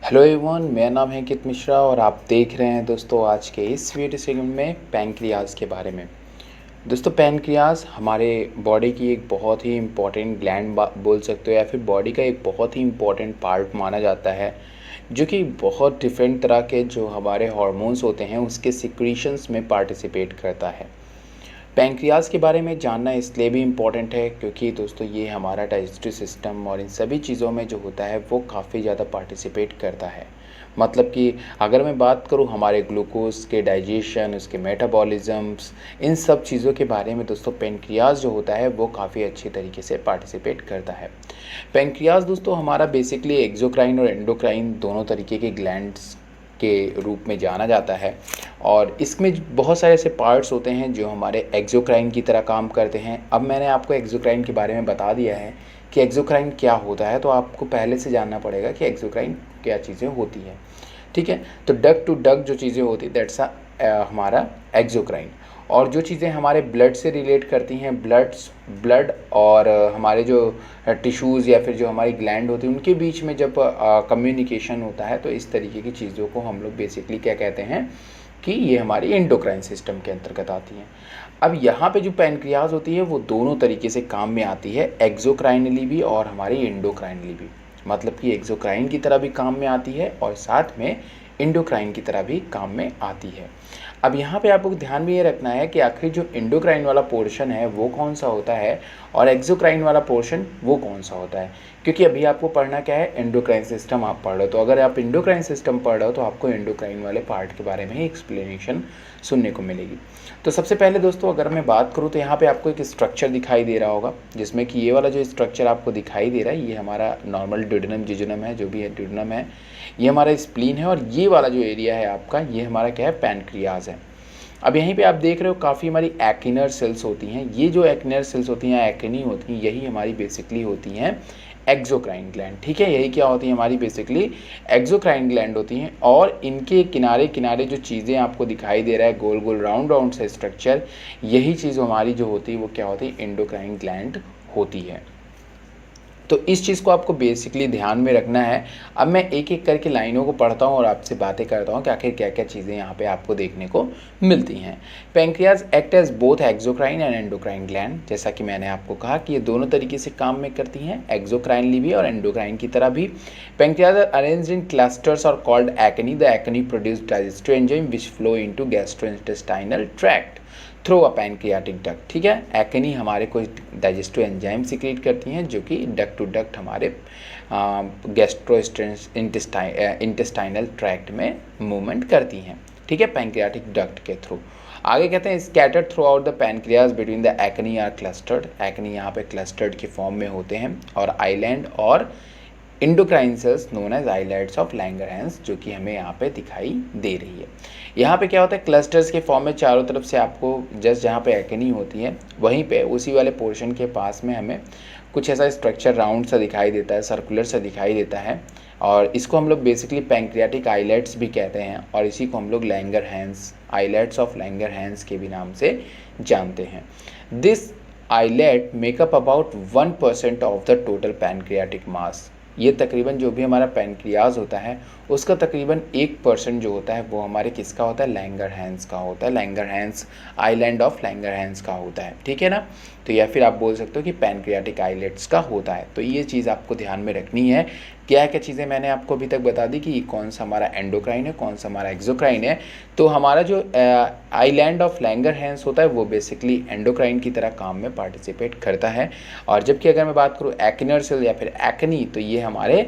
Hello everyone, मेरा नाम है अंकित मिश्रा और आप देख रहे हैं दोस्तों आज के इस वीडियो सेगमेंट में पैनक्रियाज के बारे में। दोस्तों पैनक्रियाज हमारे बॉडी की एक बहुत ही इम्पॉर्टेंट ग्लैंड बोल सकते हो या फिर बॉडी का एक बहुत ही इम्पॉर्टेंट पार्ट माना जाता है, जो कि बहुत डिफरेंट तरह के जो हमारे हार्मोन्स होते हैं उसके सिक्रीशंस में पार्टिसिपेट करता है। पैंक्रियाज के बारे में जानना इसलिए भी इम्पॉर्टेंट है क्योंकि दोस्तों ये हमारा डाइजेस्टिव सिस्टम और इन सभी चीज़ों में जो होता है वो काफ़ी ज़्यादा पार्टिसिपेट करता है। मतलब कि अगर मैं बात करूँ हमारे ग्लूकोज के डाइजेशन, उसके मेटाबॉलिज्म्स, इन सब चीज़ों के बारे में दोस्तों पैंक्रियाज जो होता है वो काफ़ी अच्छी तरीके से पार्टिसिपेट करता है। पैंक्रियाज दोस्तों हमारा बेसिकली एक्सोक्राइन और एंडोक्राइन दोनों तरीके के ग्लैंड्स के रूप में जाना जाता है और इसमें बहुत सारे ऐसे पार्ट्स होते हैं जो हमारे एक्सोक्राइन की तरह काम करते हैं। अब मैंने आपको एक्सोक्राइन के बारे में बता दिया है कि एक्सोक्राइन क्या होता है, तो आपको पहले से जानना पड़ेगा कि एक्सोक्राइन क्या चीज़ें होती हैं। ठीक है, तो डग टू डग जो चीज़ें होती दैट्स हमारा एक्सोक्राइन। और जो चीज़ें हमारे ब्लड से रिलेट करती हैं, ब्लड और हमारे जो टिश्यूज़ या फिर जो हमारी ग्लैंड होती है उनके बीच में जब कम्युनिकेशन होता है, तो इस तरीके की चीज़ों को हम लोग बेसिकली क्या कहते हैं कि ये हमारी एंडोक्राइन सिस्टम के अंतर्गत आती हैं। अब यहाँ पे जो पैनक्रियाज होती है वो दोनों तरीके से काम में आती है, एक्सोक्राइनली भी और हमारी एंडोक्राइनली भी। मतलब कि एक्सोक्राइन की तरह भी काम में आती है और साथ में एंडोक्राइन की तरह भी काम में आती है। अब यहाँ पे आपको ध्यान में ये रखना है कि आखिर जो एंडोक्राइन वाला पोर्शन है वो कौन सा होता है और एक्सोक्राइन वाला पोर्शन वो कौन सा होता है, क्योंकि अभी आपको पढ़ना क्या है, एंडोक्राइन सिस्टम आप पढ़ रहे हो। तो अगर आप एंडोक्राइन सिस्टम पढ़ रहे हो तो आपको एंडोक्राइन वाले पार्ट के बारे में ही एक्सप्लेनेशन सुनने को मिलेगी। तो सबसे पहले दोस्तों अगर मैं बात करूँ तो यहाँ पे आपको एक स्ट्रक्चर दिखाई दे रहा होगा, जिसमें कि ये वाला जो स्ट्रक्चर आपको दिखाई दे रहा है ये हमारा नॉर्मल ड्यूडेनम जिजुनम है, जो भी है ड्यूडेनम है, ये हमारा स्प्लीन है और ये वाला जो एरिया है आपका ये हमारा क्या है, पैनक्रियाज है। अब यहीं पे आप देख रहे हो काफ़ी हमारी एक्टिनर सेल्स होती हैं। ये जो एक्टिनर सेल्स होती हैं, एक्टिनी होती हैं, यही हमारी बेसिकली होती हैं एक्सोक्राइन ग्लैंड। ठीक है, यही क्या होती है हमारी बेसिकली एक्सोक्राइन ग्लैंड होती हैं। और इनके किनारे किनारे जो चीज़ें आपको दिखाई दे रहा है, गोल गोल राउंड राउंड से स्ट्रक्चर, यही चीज़ हमारी जो होती है वो क्या होती है, एंडोक्राइन ग्लैंड होती है। तो इस चीज़ को आपको बेसिकली ध्यान में रखना है। अब मैं एक एक करके लाइनों को पढ़ता हूँ और आपसे बातें करता हूँ कि आखिर क्या क्या चीज़ें यहाँ पे आपको देखने को मिलती हैं। Pancreas act as both exocrine and endocrine gland. जैसा कि मैंने आपको कहा कि ये दोनों तरीके से काम में करती हैं, एक्सोक्राइनली भी और एंडोक्राइन की तरह भी। Pancreas are arranged in clusters और called acini. The acini produce digestive enzyme which flow into gastrointestinal tract through a pancreatic duct. ठीक है, एक्नी हमारे कुछ डाइजेस्टिव एंजाइम सिक्रेट करती हैं जो कि डक्ट टू डक्ट हमारे इंटेस्टाइनल ट्रैक्ट में मूवमेंट करती हैं। ठीक है, पैनक्रियाटिक डक्ट के थ्रू। आगे कहते हैं scattered throughout the pancreas between the acini are clustered. Acini यहाँ पे क्लस्टर्ड के फॉर्म में होते हैं और आइलैंड और endocrine cells known as islands of Langerhans, जो कि हमें यहाँ पे दिखाई दे रही है। यहाँ पे क्या होता है, क्लस्टर्स के फॉर्म में चारों तरफ से आपको जस्ट जहाँ पे एक्नी होती है वहीं पे उसी वाले पोर्शन के पास में हमें कुछ ऐसा स्ट्रक्चर राउंड सा दिखाई देता है, सर्कुलर सा दिखाई देता है, और इसको हम लोग बेसिकली पैंक्रियाटिक आइलेट्स भी कहते हैं और इसी को हम लोग लैंगरहैंस, आइलेट्स ऑफ लैंगरहैंस के भी नाम से जानते हैं। This islet make up about 1% of the total pancreatic mass. ये तकरीबन जो भी हमारा पैनक्रियाज होता है उसका तकरीबन 1% जो होता है वो हमारे किसका होता है, लैंगरहैंस का होता है, लैंगरहैंस, आइलैंड ऑफ लैंगरहैंस का होता है। ठीक है ना, तो या फिर आप बोल सकते हो कि पैनक्रियाटिक आइलेट्स का होता है। तो ये चीज़ आपको ध्यान में रखनी है। क्या क्या चीज़ें मैंने आपको अभी तक बता दी कि कौन सा हमारा एंडोक्राइन है, कौन सा हमारा एक्सोक्राइन है। तो हमारा जो आइलैंड ऑफ लैंगरहैंस होता है वो बेसिकली एंडोक्राइन की तरह काम में पार्टिसिपेट करता है। और जबकि अगर मैं बात करूँ एक्टिनर सेल या फिर एक्नी, तो ये हमारे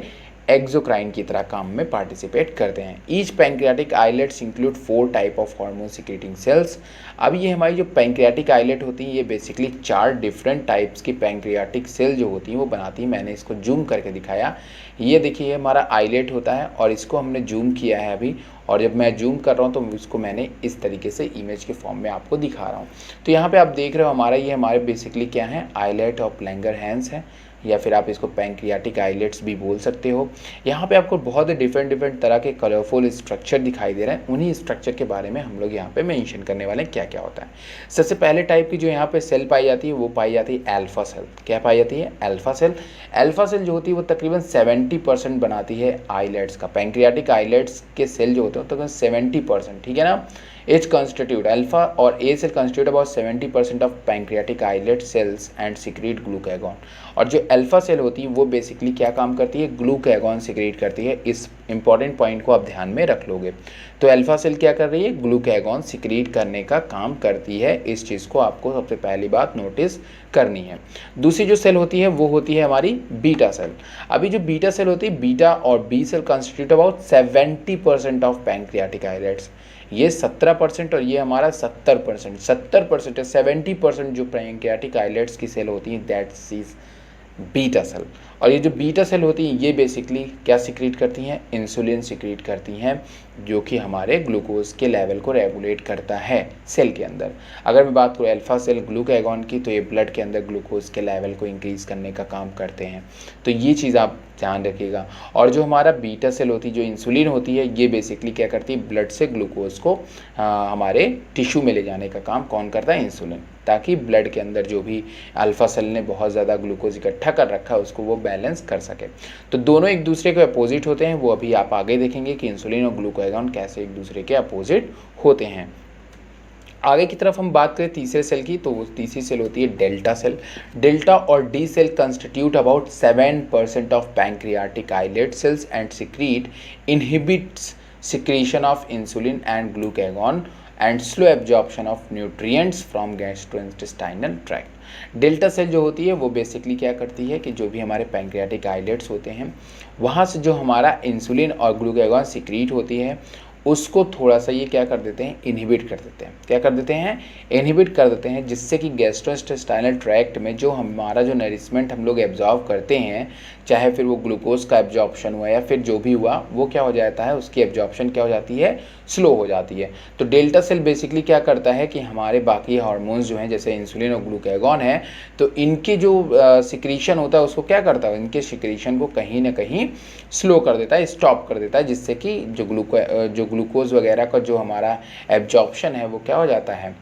एक्सोक्राइन की तरह काम में पार्टिसिपेट करते हैं। Each pancreatic islets include 4 type of hormone secreting cells. अब ये हमारी जो पैनक्रियाटिक आइलेट होती है ये बेसिकली 4 डिफरेंट टाइप्स की पैनक्रियाटिक सेल जो होती हैं वो बनाती है। मैंने इसको जूम करके दिखाया, ये देखिए हमारा आइलेट होता है और इसको हमने जूम किया है अभी, और जब मैं जूम कर रहा हूँ तो इसको मैंने इस तरीके से इमेज के फॉर्म में आपको दिखा रहा हूँ। तो यहाँ पे आप देख रहे हो हमारा ये हमारे बेसिकली क्या है, आइलेट ऑफ लैंगरहैंस है। या फिर आप इसको पैंक्रियाटिक आइलेट्स भी बोल सकते हो। यहाँ पे आपको बहुत डिफरेंट तरह के कलरफुल स्ट्रक्चर दिखाई दे रहे हैं। उन्हीं स्ट्रक्चर के बारे में हम लोग यहाँ पे मेंशन करने वाले हैं क्या क्या होता है। सबसे पहले टाइप की जो यहाँ पे सेल पाई जाती है वो पाई जाती है अल्फा सेल। क्या पाई जाती है? Alpha cell. अल्फा सेल जो होती है वो तकरीबन 70% बनाती है आइलेट्स का। पैंक्रियाटिक आइलेट्स के सेल जो होते हैं तकरीबन 70%, ठीक है ना। It constitute alpha और A cell constitute about 70% of pancreatic islet cells and secrete glucagon। और जो अल्फा सेल होती है वो बेसिकली क्या काम करती है? ग्लूकैगॉन सिक्रीट करती है। इस इंपॉर्टेंट पॉइंट को आप ध्यान में रख लोगे। तो अल्फा सेल क्या कर रही है? ग्लूकैगॉन सिक्रीट करने का काम करती है। इस चीज़ को आपको सबसे पहली बात नोटिस करनी है। दूसरी जो सेल होती है वो होती है हमारी बीटा सेल। अभी जो बीटा सेल होती है, बीटा और B cell constitute about 70% of pancreatic islets. ये 17% और ये हमारा 70% है। 70% जो पैंक्रियाटिक आइलेट्स की सेल होती हैं दैट्स इज बीटा सेल। और ये जो बीटा सेल होती हैं ये बेसिकली क्या सिक्रीट करती हैं? इंसुलिन सिक्रीट करती हैं, जो कि हमारे ग्लूकोज के लेवल को रेगुलेट करता है सेल के अंदर। अगर मैं बात करूँ अल्फा सेल ग्लूकैगॉन की, तो ये ब्लड के अंदर ग्लूकोज के लेवल को इंक्रीज़ करने का काम करते हैं। तो ये चीज़ आप ध्यान रखिएगा। और जो हमारा बीटा सेल होती है, जो इंसुलिन होती है, ये बेसिकली क्या करती है? ब्लड से ग्लूकोज को हमारे टिश्यू में ले जाने का काम कौन करता है? इंसुलिन। ताकि ब्लड के अंदर जो भी अल्फा सेल ने बहुत ज़्यादा ग्लूकोज इकट्ठा कर रखा है उसको वो बैलेंस कर सके। तो दोनों एक दूसरे के अपोजिट होते हैं। वो अभी आप आगे देखेंगे कि इंसुलिन और ग्लूकैगॉन कैसे एक दूसरे के अपोजिट होते हैं। आगे की तरफ हम बात करें तीसरे सेल की, तो तीसरी सेल होती है डेल्टा सेल। डेल्टा और D cell constitute about 7% of pancreatic islet cells and secrete inhibits secretion of insulin and glucagon and slow absorption of nutrients from gastrointestinal tract. Delta cell जो होती है वो बेसिकली क्या करती है कि जो भी हमारे पैंक्रियाटिक आइलेट्स होते हैं वहाँ से जो हमारा इंसुलिन और ग्लूकैगॉन सिक्रीट होती है उसको थोड़ा सा ये क्या कर देते हैं? इनहिबिट कर देते हैं। क्या कर देते हैं? इनहिबिट कर देते हैं, जिससे कि गैस्ट्रोइंटेस्टाइनल ट्रैक्ट में जो हमारा जो नरिशमेंट हम लोग एब्जॉर्व करते हैं, चाहे फिर वो ग्लूकोज का एब्जॉर्प्शन हुआ या फिर जो भी हुआ, वो क्या हो जाता है? उसकी एब्जॉर्प्शन क्या हो जाती है? स्लो हो जाती है। तो डेल्टा सेल बेसिकली क्या करता है कि हमारे बाकी हार्मोन्स जो हैं जैसे इंसुलिन और ग्लूकैगॉन है, तो इनके जो सिक्रीशन होता है उसको क्या करता है? इनके सिक्रीशन को कहीं ना कहीं स्लो कर देता है, स्टॉप कर देता है, जिससे कि जो ग्लूकोज वगैरह का जो हमारा एब्जॉर्प्शन है वो क्या हो जाता है?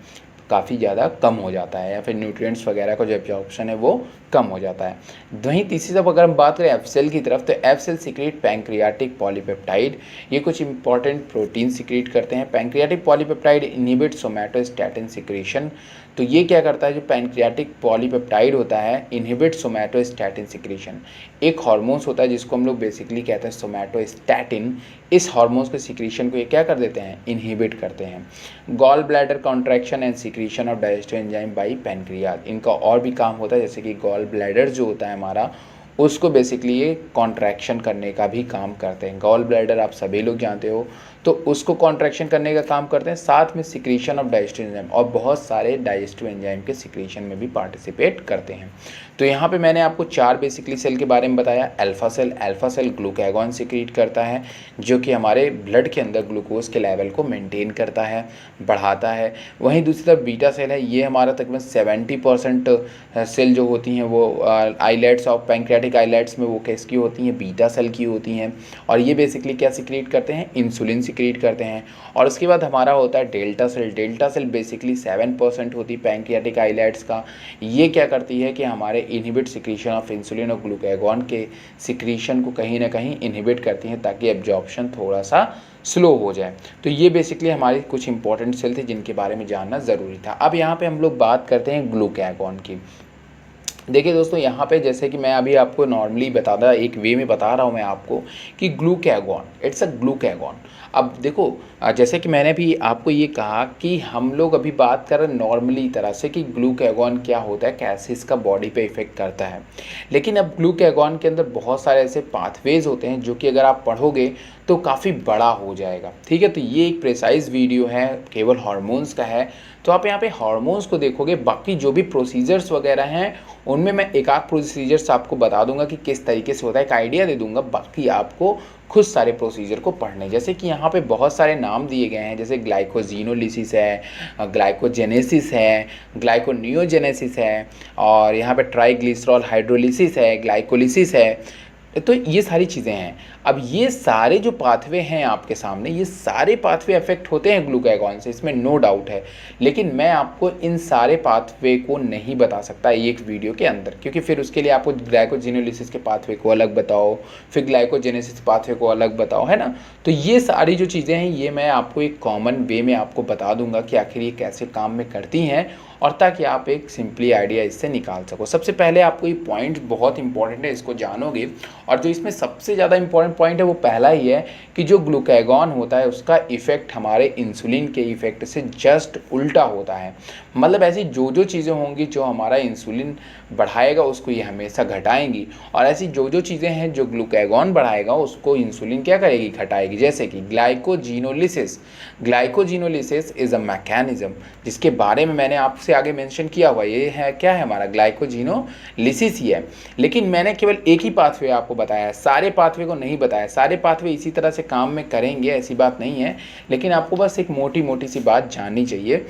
काफ़ी ज़्यादा कम हो जाता है, या फिर न्यूट्रिएंट्स वगैरह का जो एब्जॉर्प्शन है वो कम हो जाता है। वहीं तीसरी तरफ अगर हम बात करें एफ सेल की तरफ, तो F cell secrete pancreatic polypeptide. ये कुछ इंपॉर्टेंट प्रोटीन सिक्रीट करते हैं। Pancreatic polypeptide inhibit somatostatin secretion. तो ये क्या करता है? जो पैंक्रियाटिक पॉलीपेप्टाइड होता है इनहिबिट सोमैटोस्टैटिन सिक्रीशन। एक हार्मोन्स होता है जिसको हम लोग बेसिकली कहते हैं सोमैटोस्टैटिन। इस हार्मोन्स के सिक्रीशन को ये क्या कर देते हैं? इनहिबिट करते हैं। Gallbladder contraction and secretion of digestive enzyme by pancreas. इनका और भी काम होता है, जैसे कि गॉल ब्लैडर जो होता है हमारा, उसको बेसिकली ये कॉन्ट्रैक्शन करने का भी काम करते हैं। गॉल ब्लैडर आप सभी लोग जानते हो, तो उसको कॉन्ट्रैक्शन करने का काम करते हैं, साथ में सिक्रीशन ऑफ डाइजेस्टिव एंजाइम, और बहुत सारे डाइजेस्टिव एंजाइम के सिक्रीशन में भी पार्टिसिपेट करते हैं। तो यहाँ पे मैंने आपको 4 बेसिकली सेल के बारे में बताया। अल्फा सेल ग्लूकैगॉन सिक्रीट करता है, जो कि हमारे ब्लड के अंदर ग्लूकोज के लेवल को मेंटेन करता है, बढ़ाता है। वहीं दूसरी तरफ बीटा सेल है, ये हमारा तकरीबन 70% सेल जो होती हैं वो आइलेट्स और पैंक्रियाटिक आइलेट्स में वो किसकी होती हैं? बीटा सेल की होती हैं। और ये बेसिकली क्या सिक्रीट करते हैं? इंसुलिन सिक्रीट करते हैं। और उसके बाद हमारा होता है delta cell. Delta cell basically 7% होती है पैंक्रियाटिक आइलेट्स का। ये क्या करती है कि हमारे इनहिबिट सिक्रीशन ऑफ इंसुलिन और ग्लूकैगॉन के सिक्रीशन को कहीं ना कहीं इनहिबिट करती हैं, ताकि एब्जॉर्प्शन थोड़ा सा स्लो हो जाए। तो ये बेसिकली हमारी कुछ इंपॉर्टेंट सेल थे जिनके बारे में जानना ज़रूरी था। अब यहाँ पे हम लोग बात करते हैं ग्लूकैगॉन की। देखिए दोस्तों, यहाँ पे जैसे कि मैं अभी आपको नॉर्मली बताता, एक वे में बता रहा हूँ मैं आपको कि ग्लूकैगॉन, इट्स अ ग्लूकैगॉन। अब देखो, जैसे कि मैंने भी आपको ये कहा कि हम लोग अभी बात कर रहे हैं नॉर्मली तरह से कि ग्लूकैगॉन क्या होता है, कैसे इसका बॉडी पे इफेक्ट करता है। लेकिन अब ग्लूकैगॉन के अंदर बहुत सारे ऐसे पाथवेज होते हैं जो कि अगर आप पढ़ोगे तो काफ़ी बड़ा हो जाएगा, ठीक है। तो ये एक प्रेसाइज वीडियो है, केवल हार्मोन्स का है, तो आप यहाँ पे हार्मोन्स को देखोगे, बाकी जो भी प्रोसीजर्स वगैरह हैं उनमें मैं एक आध प्रोसीजर्स आपको बता दूंगा कि किस तरीके से होता है, एक आइडिया दे दूंगा, बाकी आपको खुद सारे प्रोसीजर को पढ़ने। जैसे कि यहाँ पे बहुत सारे नाम दिए गए हैं, जैसे ग्लाइकोजीनोलिसिस है, ग्लाइकोजेनेसिस है, ग्लाइकोनियोजेनेसिस है, और यहाँ पे ट्राइग्लिसरॉल हाइड्रोलिसिस है, ग्लाइकोलिसिस है। तो ये सारी चीज़ें हैं। अब ये सारे जो पाथवे हैं आपके सामने, ये सारे पाथवे अफेक्ट होते हैं ग्लूकागॉन से, इसमें नो डाउट है। लेकिन मैं आपको इन सारे पाथवे को नहीं बता सकता एक वीडियो के अंदर, क्योंकि फिर उसके लिए आपको ग्लाइकोजिनोलिसिस के पाथवे को अलग बताओ, फिर ग्लाइकोजेनेसिस पाथवे को अलग बताओ, है ना। तो ये सारी जो चीज़ें हैं ये मैं आपको एक कॉमन वे में आपको बता दूंगा कि आखिर ये कैसे काम में करती हैं, और ताकि आप एक सिंपली आइडिया इससे निकाल सको। सबसे पहले आपको ये पॉइंट बहुत इंपॉर्टेंट है, इसको जानोगे। और जो इसमें सबसे ज़्यादा इंपॉर्टेंट पॉइंट है वो पहला ही है कि जो ग्लूकागॉन होता है उसका इफेक्ट हमारे इंसुलिन के इफेक्ट से जस्ट उल्टा होता है। मतलब ऐसी जो जो चीज़ें होंगी जो हमारा इंसुलिन बढ़ाएगा उसको ये हमेशा घटाएंगी, और ऐसी जो जो चीज़ें हैं जो ग्लूकागॉन बढ़ाएगा उसको इंसुलिन क्या करेगी, घटाएगी। जैसे कि ग्लाइकोजीनोलिसिस। ग्लाइकोजीनोलिसिस इज़ अ मैकेनिज्म जिसके बारे में मैंने आपसे आगे मेंशन किया हुआ। ये है क्या है, हमारा ग्लाइकोजीनोलिसिस ही है। लेकिन मैंने केवल एक ही पाथवे आपको बताया है, सारे पाथवे को नहीं बताया। सारे पाथवे इसी तरह से काम में करेंगे ऐसी बात नहीं है, लेकिन आपको बस एक मोटी मोटी सी बात जाननी चाहिए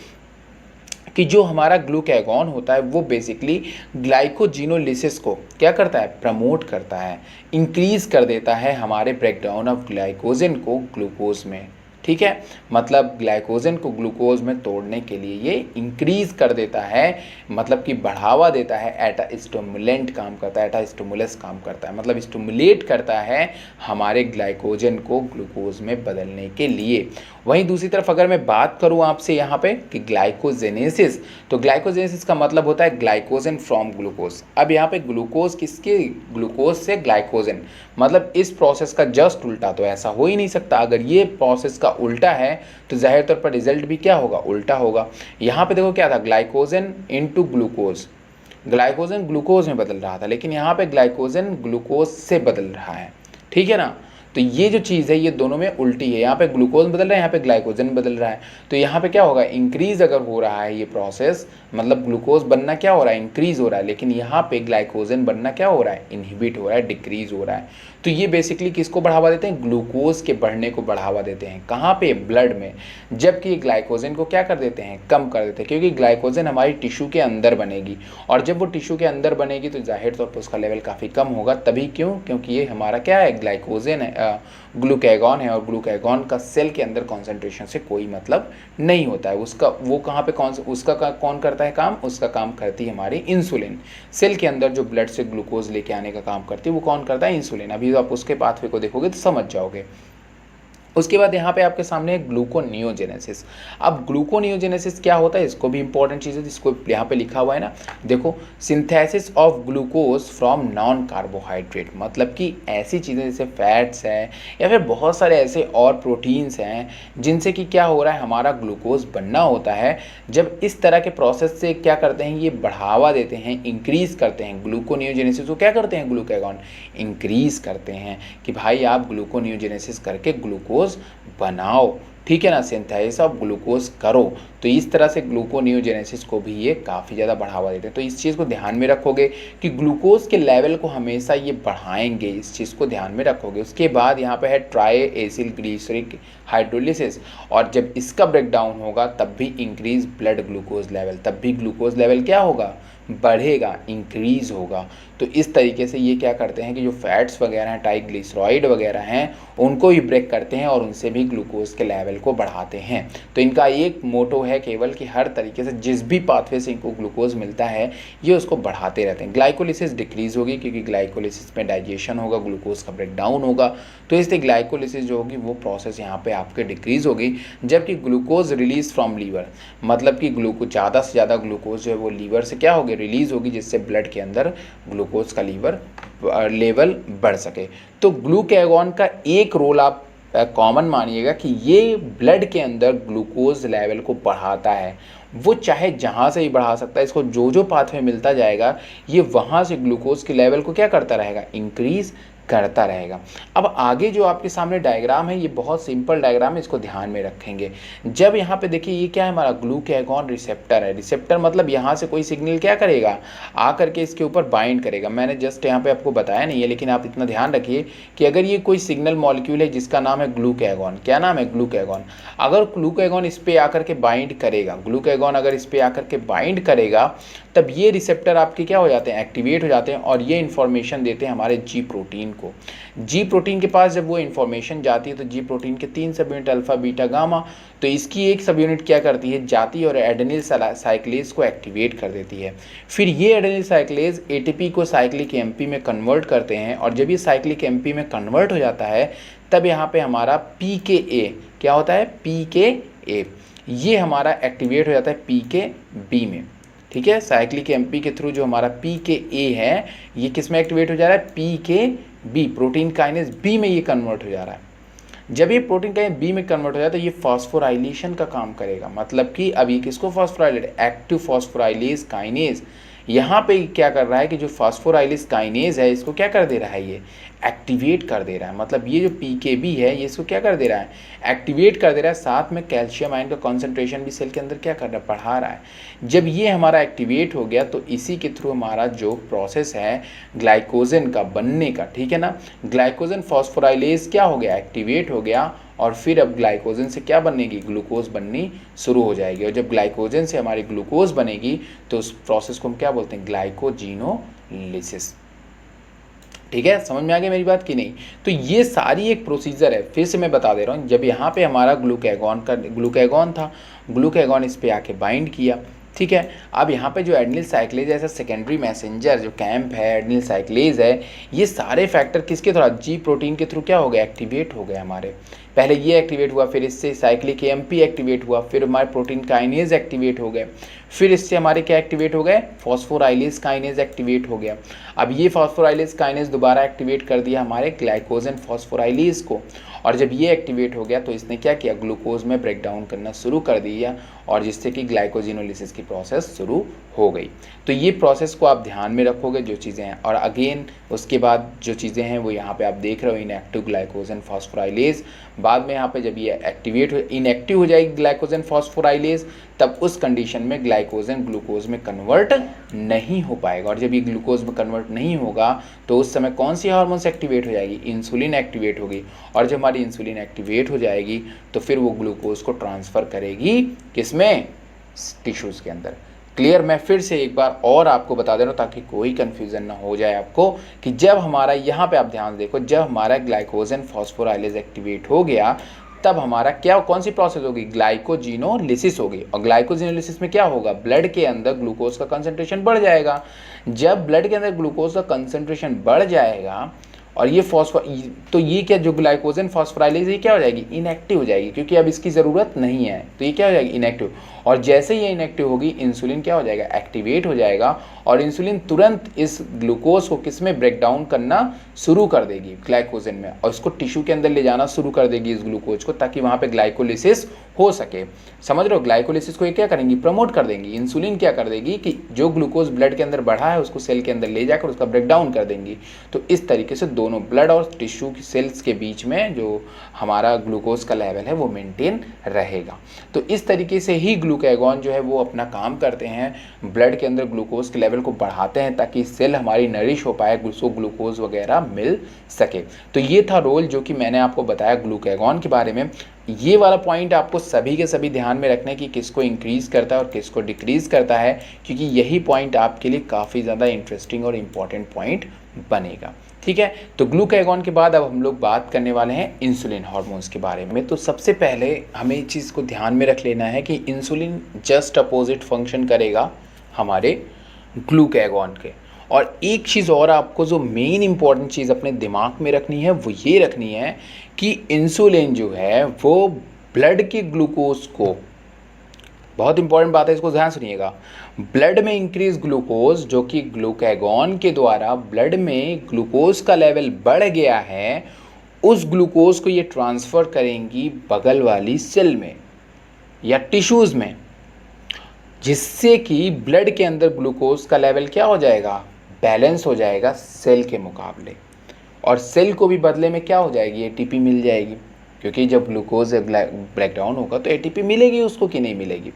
कि जो हमारा ग्लूकागॉन होता है वो बेसिकली ग्लाइकोजीनोलिसिस को क्या करता है, प्रमोट करता है, इंक्रीज़ कर देता है हमारे ब्रेकडाउन ऑफ ग्लाइकोजन को ग्लूकोज में। ठीक है, मतलब ग्लाइकोजन को ग्लूकोज में तोड़ने के लिए ये इंक्रीज कर देता है, मतलब कि बढ़ावा देता है। एटा स्टिमुलेंट काम करता है, एटा स्टिमुलस काम करता है, मतलब स्टिमुलेट करता है हमारे ग्लाइकोजन को ग्लूकोज में बदलने के लिए। वहीं दूसरी तरफ अगर मैं बात करूं आपसे यहाँ पे कि ग्लाइकोजेनेसिस, तो ग्लाइकोजेनेसिस का मतलब होता है ग्लाइकोजन फ्रॉम ग्लूकोज। अब यहाँ पे ग्लूकोज किसके, ग्लूकोज से ग्लाइकोजन, मतलब इस प्रोसेस का जस्ट उल्टा। तो ऐसा हो ही नहीं सकता, अगर ये प्रोसेस का उल्टा है तो जाहिर तौर पर रिजल्ट भी क्या होगा, उल्टा होगा। यहाँ पे देखो क्या था, glycogen into glucose, glycogen glucose में बदल रहा था, लेकिन यहाँ पे ग्लाइकोजन ग्लूकोज से बदल रहा है। ठीक है ना, तो ये जो चीज़ है ये दोनों में उल्टी है। यहाँ पे ग्लूकोज बदल रहा है, यहाँ पे ग्लाइकोजन बदल रहा है। तो यहाँ पे क्या होगा, इंक्रीज अगर हो रहा है ये प्रोसेस, मतलब ग्लूकोज बनना क्या हो रहा है, इंक्रीज हो रहा है, लेकिन यहाँ पे ग्लाइकोजन बनना क्या हो रहा है, इनहिबिट हो रहा है, डिक्रीज हो रहा है। तो ये बेसिकली किसको बढ़ावा देते हैं, ग्लूकोज के बढ़ने को बढ़ावा देते हैं। कहाँ पे, ब्लड में। जबकि ये ग्लाइकोजन को क्या कर देते हैं, कम कर देते हैं, क्योंकि ग्लाइकोजन हमारी टिश्यू के अंदर बनेगी, और जब वो टिश्यू के अंदर बनेगी तो जाहिर तौर पर उसका लेवल काफ़ी कम होगा। तभी क्यों, क्योंकि ये हमारा क्या है, ग्लाइकोजन है, ग्लूकागॉन है, और ग्लूकागॉन का सेल के अंदर कॉन्सेंट्रेशन से कोई मतलब नहीं होता है। उसका वो कहाँ पे उसका कौन करता है काम, उसका काम करती है हमारी इंसुलिन। सेल के अंदर जो ब्लड से ग्लूकोज लेके आने का काम करती है वो कौन करता है, इंसुलिन। अभी आप उसके पाथवे को देखोगे तो समझ जाओगे। उसके बाद यहाँ पे आपके सामने ग्लूकोनियोजेनेसिस। अब ग्लूकोनियोजेनेसिस क्या होता है, इसको भी इंपॉर्टेंट चीज़ है, जिसको यहाँ पे लिखा हुआ है ना, देखो, synthesis of glucose from non carbohydrate, मतलब कि ऐसी चीज़ें जैसे फैट्स हैं या फिर बहुत सारे ऐसे और प्रोटीन्स हैं जिनसे कि क्या हो रहा है, हमारा ग्लूकोज बनना होता है। जब इस तरह के प्रोसेस से क्या करते हैं, ये बढ़ावा देते हैं, इंक्रीज़ करते हैं। ग्लूकोनियोजेनेसिस को क्या करते हैं, ग्लूकागॉन इंक्रीज़ करते हैं कि भाई आप ग्लूकोनियोजेनेसिस करके ग्लूकोज बनाओ। ठीक है ना, सिंथेसिस ऑफ ग्लूकोज करो। तो इस तरह से ग्लूकोनियोजेनेसिस को भी ये काफ़ी ज़्यादा बढ़ावा देते हैं। तो इस चीज़ को ध्यान में रखोगे कि ग्लूकोज के लेवल को हमेशा ये बढ़ाएंगे, इस चीज़ को ध्यान में रखोगे। उसके बाद यहाँ पे है ट्राई एसिल ग्लिसरिक हाइड्रोलिसिस, और जब इसका ब्रेकडाउन होगा तब भी इंक्रीज ब्लड ग्लूकोज लेवल, तब भी ग्लूकोज लेवल क्या होगा, बढ़ेगा, इंक्रीज होगा। तो इस तरीके से ये क्या करते हैं कि जो फैट्स वगैरह हैं, ट्राइग्लिसराइड वगैरह हैं, उनको भी ब्रेक करते हैं और उनसे भी ग्लूकोज के लेवल को बढ़ाते हैं। तो इनका एक मोटो है केवल कि हर तरीके से जिस भी पाथवे से इनको ग्लूकोज मिलता है ये उसको बढ़ाते रहते हैं। ग्लाइकोलिसिस डिक्रीज होगी क्योंकि ग्लाइकोलिसिस में डाइजेशन होगा, ग्लूकोज का ब्रेकडाउन होगा, तो इसलिए ग्लाइकोलिसिस जो होगी वो प्रोसेस यहाँ पे आपके डिक्रीज होगी। जबकि ग्लूकोज रिलीज फ्रॉम लीवर, मतलब कि ग्लूकोज ज़्यादा से ज़्यादा ग्लूकोज जो है वो लीवर से क्या होगी, रिलीज होगी, जिससे ब्लड के अंदर ग्लूकोज का लेवल बढ़ सके। तो ग्लूकागॉन का एक रोल आप कॉमन मानिएगा कि ये ब्लड के अंदर ग्लूकोज लेवल को बढ़ाता है। वो चाहे जहाँ से ही बढ़ा सकता है, इसको जो जो पाथवे मिलता जाएगा ये वहाँ से ग्लूकोज के लेवल को क्या करता रहेगा, इंक्रीज करता रहेगा। अब आगे जो आपके सामने डायग्राम है ये बहुत सिंपल डायग्राम है, इसको ध्यान में रखेंगे। जब यहाँ पे देखिए ये क्या है, हमारा ग्लूकैगॉन रिसेप्टर है। रिसेप्टर मतलब यहाँ से कोई सिग्नल क्या करेगा, आ करके इसके ऊपर बाइंड करेगा। मैंने जस्ट यहाँ पे आपको बताया नहीं है, लेकिन आप इतना ध्यान रखिए कि अगर ये कोई सिग्नल मॉलिक्यूल है जिसका नाम है ग्लूकैगॉन, क्या नाम है, ग्लूकैगॉन, अगर ग्लूकैगॉन इस पर आकर के बाइंड करेगा, ग्लूकैगॉन अगर इस पर आकर के बाइंड करेगा, तब ये रिसेप्टर आपके क्या हो जाते हैं, एक्टिवेट हो जाते हैं और ये इन्फॉर्मेशन देते हैं हमारे जी प्रोटीन को। जी प्रोटीन के पास जब वो इन्फॉर्मेशन जाती है तो जी प्रोटीन के 3 सब यूनिट अल्फा बीटा गामा, तो इसकी एक सब यूनिट क्या करती है, जाती है और एडेनिल साइक्लेज को एक्टिवेट कर देती है। फिर ये एडेनिल साइक्लेज एटीपी को साइक्लिक एमपी में कन्वर्ट करते हैं और जब ये साइक्लिक एमपी में कन्वर्ट हो जाता है तब यहाँ पे हमारा पीकेए क्या होता है, पीकेए, ये हमारा एक्टिवेट हो जाता है पीकेबी में। ठीक है, साइक्लिक एमपी के थ्रू जो हमारा पीकेए है ये किस में एक्टिवेट हो जा रहा है, पीकेबी, प्रोटीन काइनेज बी में ये कन्वर्ट हो जा रहा है। जब ये प्रोटीन काइनेज बी में कन्वर्ट हो जाए तो ये फॉस्फोराइलेशन का काम करेगा। मतलब कि अब ये किसको फॉस्फोराइलेट, एक्टिव फॉस्फोराइलेज काइनेज, यहाँ पे क्या कर रहा है कि जो फॉस्फोराइलेज काइनेज है इसको क्या कर दे रहा है, ये एक्टिवेट कर दे रहा है। मतलब ये जो पीकेबी है ये इसको क्या कर दे रहा है, एक्टिवेट कर दे रहा है। साथ में कैल्शियम आयन का कॉन्सेंट्रेशन भी सेल के अंदर क्या कर रहा है, बढ़ा रहा है। जब ये हमारा एक्टिवेट हो गया तो इसी के थ्रू हमारा जो प्रोसेस है ग्लाइकोजन का बनने का, ठीक है ना, ग्लाइकोजन फॉस्फोराइलेज क्या हो गया, एक्टिवेट हो गया और फिर अब ग्लाइकोजन से क्या बनेगी, ग्लूकोज बननी शुरू हो जाएगी। और जब ग्लाइकोजन से हमारी ग्लूकोज बनेगी तो उस प्रोसेस को हम क्या बोलते हैं, ग्लाइकोजिनोलिसिस। ठीक है, समझ में आ गया मेरी बात कि नहीं। तो ये सारी एक प्रोसीजर है, फिर से मैं बता दे रहा हूँ। जब यहाँ पे हमारा ग्लूकैगॉन था, ग्लूकैगॉन इस पे आके बाइंड किया, ठीक है। अब यहाँ पे जो एडेनिल साइक्लेज ऐसा सेकेंडरी मैसेंजर जो कैंप है, एडेनिल साइक्लेज है, ये सारे फैक्टर किसके थ्रू, जी प्रोटीन के थ्रू क्या हो गया, एक्टिवेट हो गए हमारे। पहले ये एक्टिवेट हुआ, फिर इससे साइक्लिक एमपी एक्टिवेट हुआ, फिर हमारे प्रोटीन काइनेज एक्टिवेट हो गए, फिर इससे हमारे क्या एक्टिवेट हो गए, फॉस्फोराइलेज काइनेज एक्टिवेट हो गया। अब ये फॉस्फोराइलेज काइनेज दोबारा एक्टिवेट कर दिया हमारे ग्लाइकोजन फॉस्फोराइलेज को, और जब ये एक्टिवेट हो गया तो इसने क्या किया, ग्लूकोज में ब्रेक डाउन करना शुरू कर दिया और जिससे कि ग्लाइकोजिनोलिसिस की प्रोसेस शुरू हो गई। तो ये प्रोसेस को आप ध्यान में रखोगे जो चीज़ें हैं। और अगेन उसके बाद जो चीज़ें हैं वो यहाँ पे आप देख रहे हो, इनएक्टिव ग्लाइकोजन फॉस्फोराइलेज। बाद में यहाँ पे जब ये इनएक्टिव हो जाएगी ग्लाइकोजन फॉस्फोराइलेज, तब उस कंडीशन में ग्लाइकोजन ग्लूकोज में कन्वर्ट नहीं हो पाएगा। और जब ये ग्लूकोज में कन्वर्ट नहीं होगा तो उस समय कौन सी हार्मोन्स एक्टिवेट हो जाएगी, इंसुलिन एक्टिवेट होगी। और जब हमारी इंसुलिन एक्टिवेट हो जाएगी तो फिर वो ग्लूकोज को ट्रांसफ़र करेगी किसमें, टिश्यूज़ के अंदर। क्लियर, मैं फिर से एक बार और आपको बता दे रहा हूँ ताकि कोई कन्फ्यूज़न ना हो जाए आपको, कि जब हमारा यहाँ पे आप ध्यान देखो, जब हमारा ग्लाइकोजन फॉस्फोराइलेज एक्टिवेट हो गया तब हमारा क्या, कौन सी प्रोसेस होगी, ग्लाइकोजिनोलिसिस होगी। और ग्लाइकोजिनोलिसिस में क्या होगा, ब्लड के अंदर ग्लूकोज का कंसंट्रेशन बढ़ जाएगा। जब ब्लड के अंदर ग्लूकोज का कंसंट्रेशन बढ़ जाएगा और ये तो ये क्या, जो ग्लाइकोजन फॉस्फोराइलेज ये क्या हो जाएगी, इनएक्टिव हो जाएगी, क्योंकि अब इसकी ज़रूरत नहीं है, तो ये क्या हो जाएगी, इनएक्टिव। और जैसे ये इनएक्टिव होगी, इंसुलिन क्या हो जाएगा, एक्टिवेट हो जाएगा और इंसुलिन तुरंत इस ग्लूकोज को किस में ब्रेक डाउन करना शुरू कर देगी, ग्लाइकोजन में, और इसको टिश्यू के अंदर ले जाना शुरू कर देगी इस ग्लूकोज को, ताकि वहाँ पे ग्लाइकोलिसिस हो सके। समझ रहे हो, ग्लाइकोलिसिस को ये क्या करेंगी, प्रमोट कर देंगी। इंसुलिन क्या कर देगी कि जो ग्लूकोज ब्लड के अंदर बढ़ा है उसको सेल के अंदर ले जाकर उसका ब्रेक डाउन कर देंगी। तो इस तरीके से दोनों ब्लड और टिश्यू की सेल्स के बीच में जो हमारा ग्लूकोज का लेवल है वो मेंटेन रहेगा। तो इस तरीके से ही ग्लूकैगॉन जो है वो अपना काम करते हैं, ब्लड के अंदर ग्लूकोज के लेवल को बढ़ाते हैं ताकि सेल हमारी नरिश हो पाए, ग्लूकोज वगैरह मिल सके। तो ये था रोल जो कि मैंने आपको बताया ग्लूकैगॉन के बारे में। ये वाला पॉइंट आपको सभी के सभी ध्यान में रखना है कि किसको इंक्रीज़ करता है और किसको डिक्रीज़ करता है, क्योंकि यही पॉइंट आपके लिए काफ़ी ज़्यादा इंटरेस्टिंग और इम्पॉर्टेंट पॉइंट बनेगा। ठीक है, तो ग्लूकैगॉन के बाद अब हम लोग बात करने वाले हैं इंसुलिन हार्मोन्स के बारे में। तो सबसे पहले हमें इस चीज़ को ध्यान में रख लेना है कि इंसुलिन जस्ट अपोजिट फंक्शन करेगा हमारे ग्लूकैगॉन के। और एक चीज़ और आपको जो मेन इंपॉर्टेंट चीज़ अपने दिमाग में रखनी है वो ये रखनी है कि इंसुलिन जो है वो ब्लड के ग्लूकोज को, बहुत इंपॉर्टेंट बात है, इसको ध्यान सुनिएगा, ब्लड में इंक्रीज ग्लूकोज जो कि ग्लूकैगॉन के द्वारा ब्लड में ग्लूकोज का लेवल बढ़ गया है, उस ग्लूकोज को ये ट्रांसफ़र करेंगी बगल वाली सेल में या टिश्यूज़ में, जिससे कि ब्लड के अंदर ग्लूकोज का लेवल क्या हो जाएगा, बैलेंस हो जाएगा सेल के मुकाबले। और सेल को भी बदले में क्या हो जाएगी, एटीपी मिल जाएगी, क्योंकि जब ग्लूकोज ब्रेक डाउन होगा तो एटीपी मिलेगी उसको कि नहीं मिलेगी।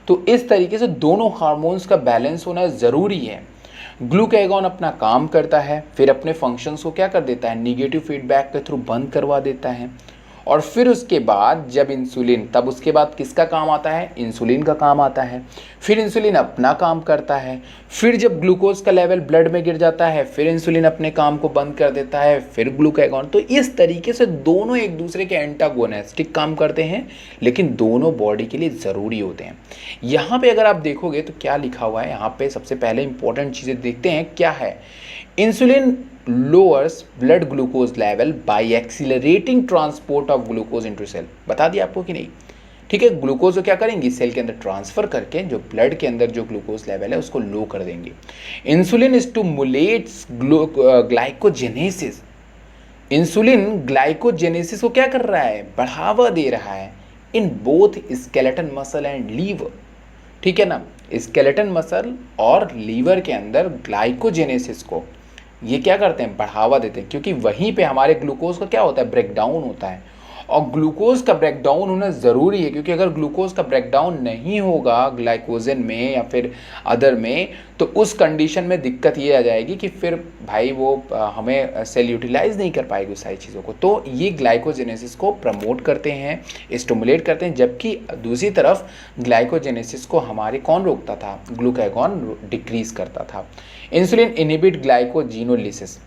तो इस तरीके से दोनों हार्मोन्स का बैलेंस होना ज़रूरी है। ग्लूकागॉन अपना काम करता है, फिर अपने फंक्शंस को क्या कर देता है, निगेटिव फीडबैक के थ्रू बंद करवा देता है। और फिर उसके बाद जब इंसुलिन, तब उसके बाद किसका काम आता है, इंसुलिन का काम आता है। फिर इंसुलिन अपना काम करता है, फिर जब ग्लूकोज का लेवल ब्लड में गिर जाता है फिर इंसुलिन अपने काम को बंद कर देता है, फिर ग्लूकागॉन। तो इस तरीके से दोनों एक दूसरे के एंटागोनिस्टिक काम करते हैं, लेकिन दोनों बॉडी के लिए ज़रूरी होते हैं। यहाँ पे अगर आप देखोगे तो क्या लिखा हुआ है, यहाँ पे सबसे पहले इंपॉर्टेंट चीज़ें देखते हैं क्या है। Insulin lowers blood glucose level by accelerating transport of glucose into cell। बता दिया आपको कि नहीं, ठीक है। ग्लूकोज को क्या करेंगी, सेल के अंदर ट्रांसफर करके जो ब्लड के अंदर जो ग्लूकोज लेवल है उसको लो कर देंगे। Insulin stimulates glycogenesis. Insulin glycogenesis को क्या कर रहा है, बढ़ावा दे रहा है in both skeleton muscle and liver, ठीक है ना। स्केलेटन मसल और लीवर के अंदर ग्लाइकोजेनेसिस को ये क्या करते हैं, बढ़ावा देते हैं, क्योंकि वहीं पे हमारे ग्लूकोज का क्या होता है, ब्रेकडाउन होता है। और ग्लूकोज का ब्रेकडाउन होना ज़रूरी है, क्योंकि अगर ग्लूकोज का ब्रेकडाउन नहीं होगा ग्लाइकोजन में या फिर अदर में, तो उस कंडीशन में दिक्कत ये आ जाएगी कि फिर भाई वो हमें सेल यूटिलाइज नहीं कर पाएगी उस सारी चीज़ों को। तो ये ग्लाइकोजेनेसिस को प्रमोट करते हैं, स्टिमुलेट करते हैं, जबकि दूसरी तरफ ग्लाइकोजेनेसिस को हमारे कौन रोकता था, ग्लूकागॉन डिक्रीज करता था। Insulin inhibit glycogenolysis.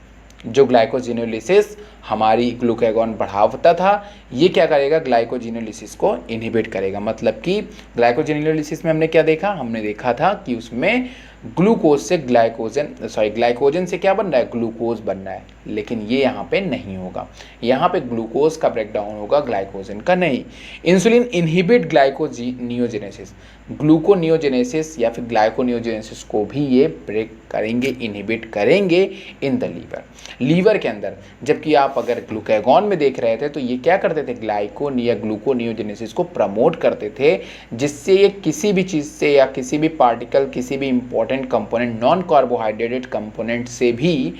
जो ग्लाइकोजिनोलिसिस हमारी ग्लूकागॉन बढ़ाता था, ये क्या करेगा, ग्लाइकोजिनोलिसिस को इनहिबिट करेगा। मतलब कि ग्लाइकोजिनोलिसिस में हमने क्या देखा, हमने देखा था कि उसमें ग्लूकोज से ग्लाइकोजन से क्या बन रहा है, ग्लूकोज बन रहा है, लेकिन ये यहाँ पे नहीं होगा। यहाँ पे ग्लूकोज का ब्रेकडाउन होगा, ग्लाइकोजन का नहीं। Insulin inhibit gluconeogenesis. ग्लूकोनियोजेनेसिस या फिर ग्लाइकोनियोजेनेसिस को भी ये ब्रेक करेंगे, इनहिबिट करेंगे इन द लीवर के अंदर। जबकि आप अगर ग्लूकागॉन में देख रहे थे तो ये क्या करते थे, ग्लूकोनियोजेनेसिस को प्रमोट करते थे, जिससे ये किसी भी चीज़ से या किसी भी पार्टिकल, किसी भी important component, non carbohydrated component से भी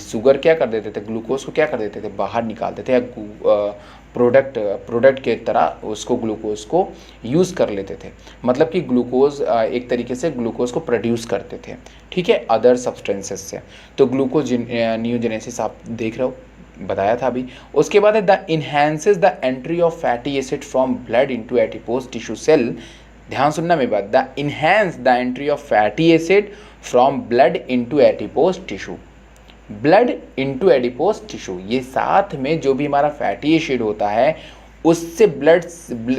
शुगर क्या कर देते थे, ग्लूकोज को क्या कर देते थे, बाहर निकाल देते थे, प्रोडक्ट के तरह उसको ग्लूकोज को यूज़ कर लेते थे। मतलब कि ग्लूकोज एक तरीके से ग्लूकोज को प्रोड्यूस करते थे, ठीक है, अदर सब्सटेंसेस से। तो ग्लूकोनियोजेनेसिस आप देख रहे हो, बताया था अभी। उसके बाद है the enhances the entry of fatty acid from blood into adipose tissue cell. ध्यान सुनना मेरी बात, the enhance the entry of fatty acid from blood into adipose tissue. Blood into adipose tissue, ये साथ में जो भी हमारा फैटी एसिड होता है उससे ब्लड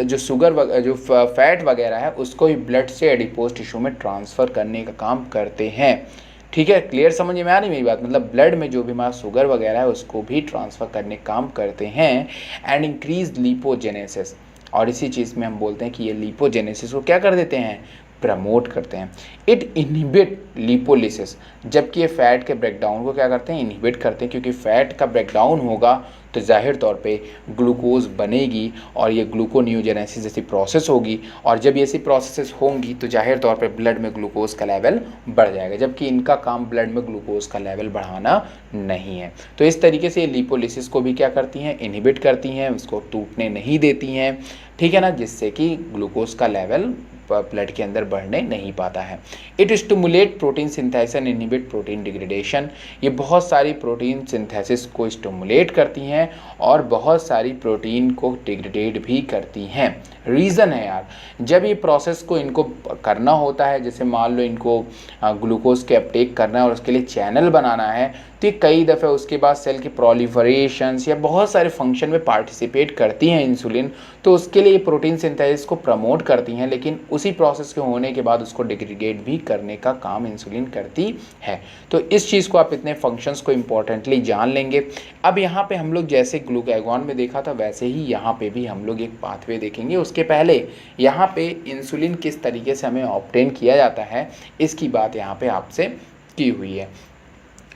जो शुगर जो फैट वगैरह है उसको ही ब्लड से एडिपोज टिश्यू में ट्रांसफ़र करने का काम करते हैं, ठीक है। क्लियर समझ में आ रही मेरी बात, मतलब ब्लड में जो भी हमारा शुगर वगैरह है उसको भी ट्रांसफ़र करने का काम करते हैं। एंड इंक्रीज लिपोजेनेसिस, और इसी चीज़ में हम बोलते हैं कि ये लिपोजेनेसिस को क्या कर देते हैं, प्रमोट करते हैं। इट इनहिबिट लिपोलिसिस, जबकि ये फैट के ब्रेकडाउन को क्या करते हैं, इनहिबिट करते हैं, क्योंकि फैट का ब्रेकडाउन होगा तो जाहिर तौर पे ग्लूकोज बनेगी और ये ग्लूकोनियोजेनेसिस जैसी प्रोसेस होगी, और जब ये ऐसी प्रोसेसेस होंगी तो जाहिर तौर पे ब्लड में ग्लूकोज का लेवल बढ़ जाएगा, जबकि इनका काम ब्लड में ग्लूकोज का लेवल बढ़ाना नहीं है। तो इस तरीके से ये लिपोलिसिस को भी क्या करती हैं, इनहिबिट करती हैं, उसको टूटने नहीं देती हैं, ठीक है ना, जिससे कि ग्लूकोज का लेवल ब्लड के अंदर बढ़ने नहीं पाता है। It stimulate protein synthesis and inhibit protein degradation. ये बहुत सारी प्रोटीन सिंथेसिस को स्टिमुलेट करती हैं और बहुत सारी प्रोटीन को डिग्रेडेट भी करती हैं। रीज़न है यार, जब ये प्रोसेस को इनको करना होता है, जैसे मान लो इनको ग्लूकोज के अपटेक करना है और उसके लिए चैनल बनाना है, तो ये कई दफ़े उसके बाद सेल की प्रोलिफरेशंस या बहुत सारे फंक्शन में पार्टिसिपेट करती हैं इंसुलिन, तो उसके लिए प्रोटीन सिंथेसिस को प्रमोट करती हैं, लेकिन उसी प्रोसेस के होने के बाद उसको डिग्रेडेट भी करने का काम इंसुलिन करती है। तो इस चीज़ को आप इतने फंक्शंस को इम्पोर्टेंटली जान लेंगे। अब यहाँ पे हम लोग जैसे ग्लूकागॉन में देखा था वैसे ही यहाँ पे भी हम लोग एक पाथवे देखेंगे। उसके पहले यहाँ पे इंसुलिन किस तरीके से हमें ऑब्टेन किया जाता है इसकी बात यहाँ पे आपसे की हुई है।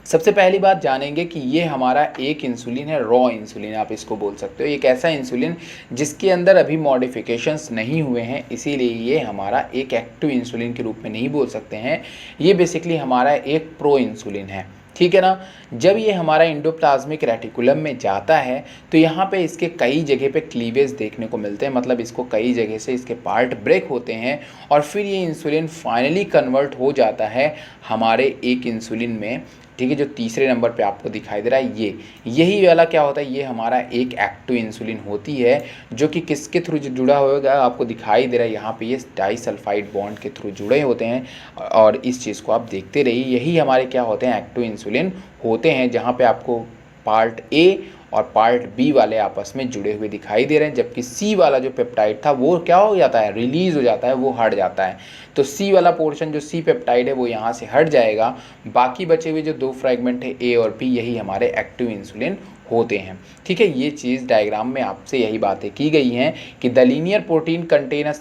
सबसे पहली बात जानेंगे कि ये हमारा एक इंसुलिन है, रॉ इंसुलिन आप इसको बोल सकते हो। एक ऐसा इंसुलिन जिसके अंदर अभी मॉडिफिकेशंस नहीं हुए हैं, इसीलिए ये हमारा एक एक्टिव इंसुलिन के रूप में नहीं बोल सकते हैं। ये बेसिकली हमारा एक प्रो इंसुलिन है, ठीक है ना। जब ये हमारा एंडोप्लाज्मिक रेटिकुलम में जाता है तो यहाँ पे इसके कई जगह पे क्लीवेज देखने को मिलते हैं, मतलब इसको कई जगह से इसके पार्ट ब्रेक होते हैं और फिर ये इंसुलिन फाइनली कन्वर्ट हो जाता है हमारे एक इंसुलिन में। ठीक है, जो तीसरे नंबर पे आपको दिखाई दे रहा है यही वाला क्या होता है, ये हमारा एक एक्टिव इंसुलिन होती है जो कि किसके थ्रू जुड़ा होगा आपको दिखाई दे रहा है यहाँ पे, ये डाइसल्फाइड बॉन्ड के थ्रू जुड़े होते हैं। और इस चीज़ को आप देखते रहिए, यही हमारे क्या होते हैं, एक्टिव इंसुलिन होते हैं, जहाँ पे आपको पार्ट ए और पार्ट बी वाले आपस में जुड़े हुए दिखाई दे रहे हैं, जबकि सी वाला जो पेप्टाइड था वो क्या हो जाता है, रिलीज़ हो जाता है, वो हट जाता है। तो सी वाला पोर्शन जो सी पेप्टाइड है वो यहाँ से हट जाएगा, बाकी बचे हुए जो 2 फ्रैगमेंट है ए और बी, यही हमारे एक्टिव इंसुलिन होते हैं। ठीक है, ये चीज़ डायग्राम में आपसे यही बातें की गई हैं कि the linear protein contain a